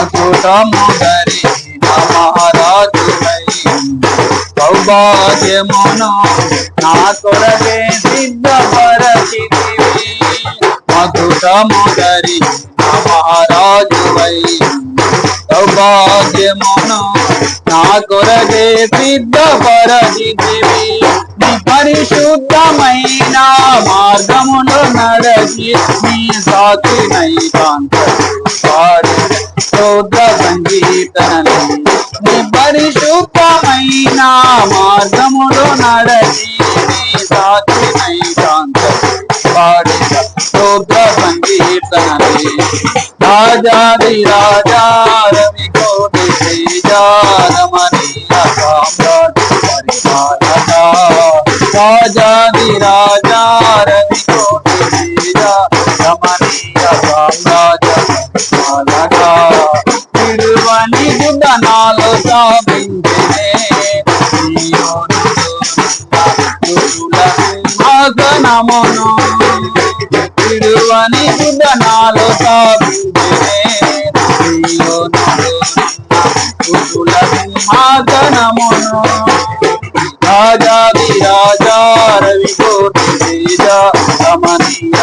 మకుటము ధరించిన మహారాజువై సౌభాగ్యమును నా కొరకే సిద్ధపరచితివి. మకుటము ధరించిన మహారాజువై సౌభాగ్యమును నా కొరకే సిద్ధపరచితివి. నీ పరిశుద్ధమైన మార్గములో నడచి నీ సాక్షినై కాంతి స్తోత్ర సంగీతనలు. నీ పరిశుద్ధమైన మార్గములో నడచి నీ సాక్షినై కాంతి స్తోత్ర సంగీతనలు. రాజాది రాజా రవి కోటి తేజారమణీయ సామ్రాజ్య పరిపాలక. రాజాది రాజా రవి కోటి తేజారమణీయ సామ్రాజ్య పరిపాలక. విడువని గుడ్డనాలు స్థాపించినే సింహాసనమును. విడువని గుడ్డనాలు స్థాపించినే సింహాసనమును. రాజాది రాజా రవి కోటి తేజ రమణీయ